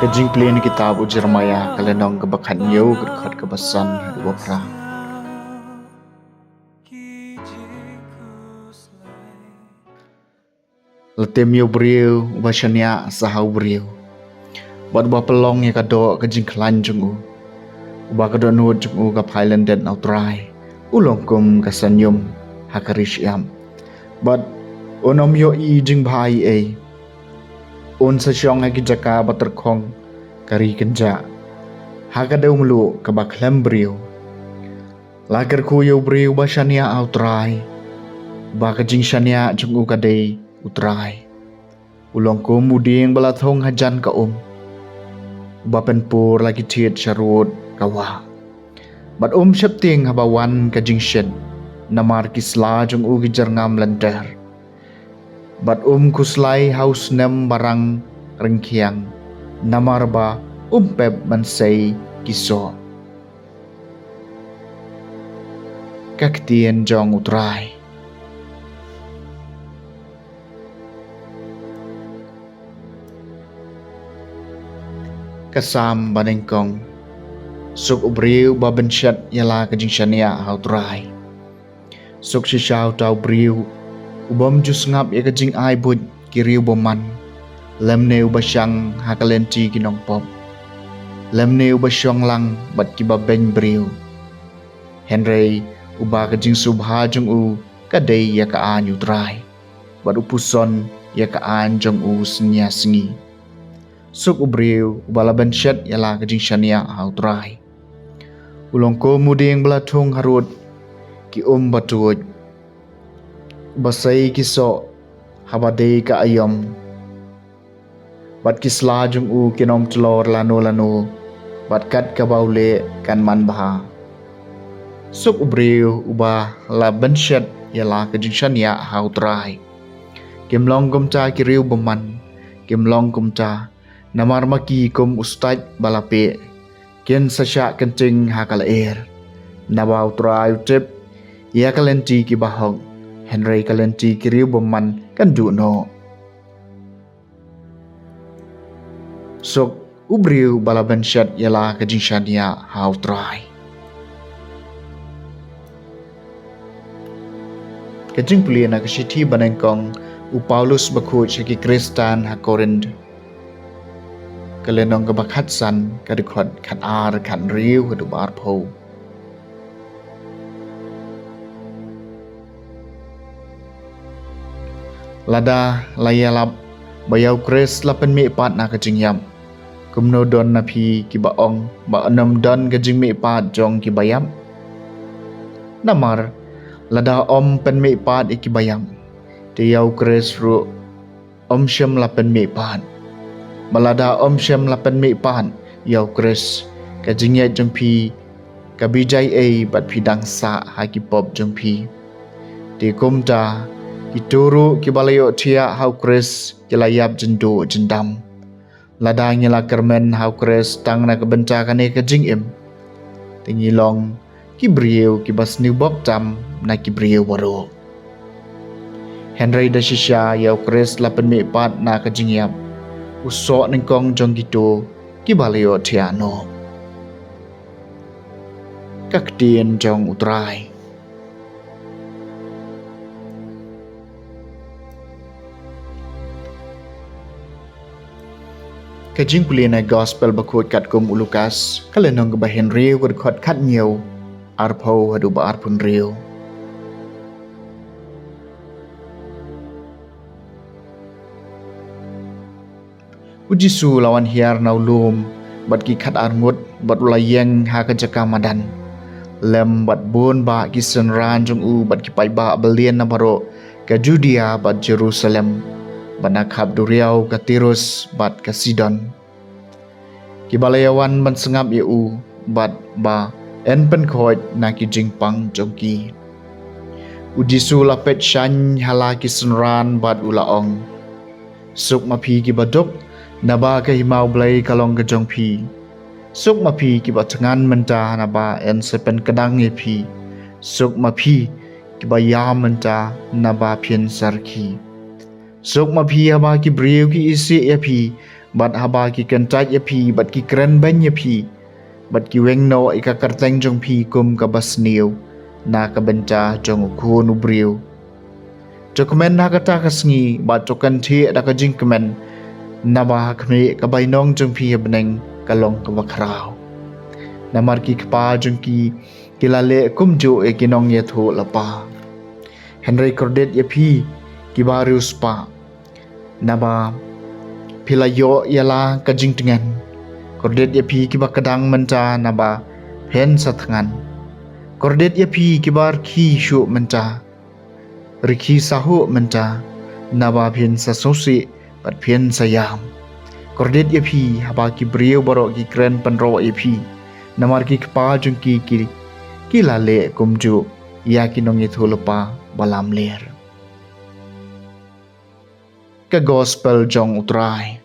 Kajing play ni kitab Jeremiah kalenong kebakan yau kerkat kebasan dua perang. Letem yau beriu ubashania sahau beriu. Buat buah pelong ya kado kajing kelan jungu. Ubah kado nuut jungu ke Highland dan Outrai. Ulong kum kasanyum hakarish yam. Buat onom yo i jing bahai ay. Un sasyong hagi jaka baterkong kari kenja. Hagadaw mulu kabaklam beriu. Lagar ku yo beriu bashania Outrai. Baka jing shania jungu kadai utrai. Ulong ku muding balathong hajan ka Bapen pur lagi tiet syarut kawa. Bat syapting habawan ka jing shed. Namar kisla jung ugi jarngam lenter. Bat kuslai haus nem barang rengkiang. Namar ba pep mansay kiso. Kaktien jong utrai. Kasam banengkong. Suk ubriu babensyat yala kajing syania hautrai. Suk sisyaw tau briu. Ubam jus ngap ya kajing ai bud kiriu boman. Lemne ubasyang hakalenti kinong pop. Lemne ubasyong lang bat kibabeng briu. Henry uba kajing subha jong kadai ya kaan utrai. Bat upuson ya kaan jong senya sengi. Suk ubriu ubalaban syat yala kajing syania hautrai. Ulong ko muding belatung harut ki batuj. Basai kiso habadei ka ayam. Bat kisla jung kinom telor lano. Bat kat ka baule kan man baha. Suk ubriu ubah laban syat yala kajing syania hautrai. Kimlong kumta kiriu beman. Kimlong kumta namar maki kum ustad balape. Kien sasyak kencing hakal air. Nabaw trai utip. Ya kalenti ki bahog. Henry kalenti kiriu beman kan no. Sok ubriu balaban syat yala kajing syania hautrai. Kajing puli na kasyiti banengkong Paulus bakut syaki Kristan ha Korind. Kalenong kabakhatsan kadikot kan ar kan riu kadu barpo. Lada layalap bayau kres lapan me pat na kajing yam. Kumno don na pi kibaong ba enam don kajing me pat jong kibayam. Namar lada pen me pat ikibayam. Tiyau kres ru syam lapan me pat. Malada syam lapan me pat yau kres kajing ya jong pi kabijay ay bat pidang sa hakipop jong pi. Ti kumta Kituru kibalayo tia hau kres kilayap jendo jendam. Ladang nyala kermen hau kres tang na kebencakan e kajing im. Tingilong kibriu kibas niu bob tam na kibriu waro. Henry da shisha yau kres lapan me pat na kajing yap. Usok nengkong jong gitu kibalayo tia no. Kaktien jong utrai. Kajing puli na gospel bakut kat kum ulukas kalenong kebahin riu kudkot kat nyew arpo hadu ba arpun riu. Ujisu lawan hiar naulum bat ki kat armut bat ulayeng ha kajaka madan. Lem bat bun ba kisen ran jung bat ki pai ba belien na baro ke Judea bat Jerusalem. Banakab duriau ke Tirus bat ke Sidon. Kibalayawan mensengap iu bat ba en penkhot na ki jingpang jongki. Ujisu lapet shan hala ki senran bat ulaong. Suk mapi ki baduk naba ke himau blai kalong ke jongpi. Suk mapi ki batengan menta naba en sepen kedang pi. Suk mapi ki bayam menta naba pien sarki. Sok mapi haba ki briu ki isi ya pi bat haba ki kentaj ya phi bat ki kren ban ya phi bat ki weng no ika karteng jong phi kum ka basniu na ka benca jong ku nu briu Jokomen na kata kasngi bat jokan thi da ka jing kemen na ba khme ka bainong jong phi beneng kalong ka bakrao namar ki kpa jong ki kilale kum jo e kinong ye tho lapa Henry Cordet ye phi ki barus pa naba pilayo yala ka jing tengan Cordet ye phi ki bakadang menta naba pen satngan Cordet ye phi ki bar khi shu menta Riki sahu menta naba pin sasosi bat pin sayam Cordet ye phi haba ki brio borok ki kren panro ye phi namar ki kpa jung ki lale kumju ya ki nong ye thulpa balam ler ka gospel jong utrai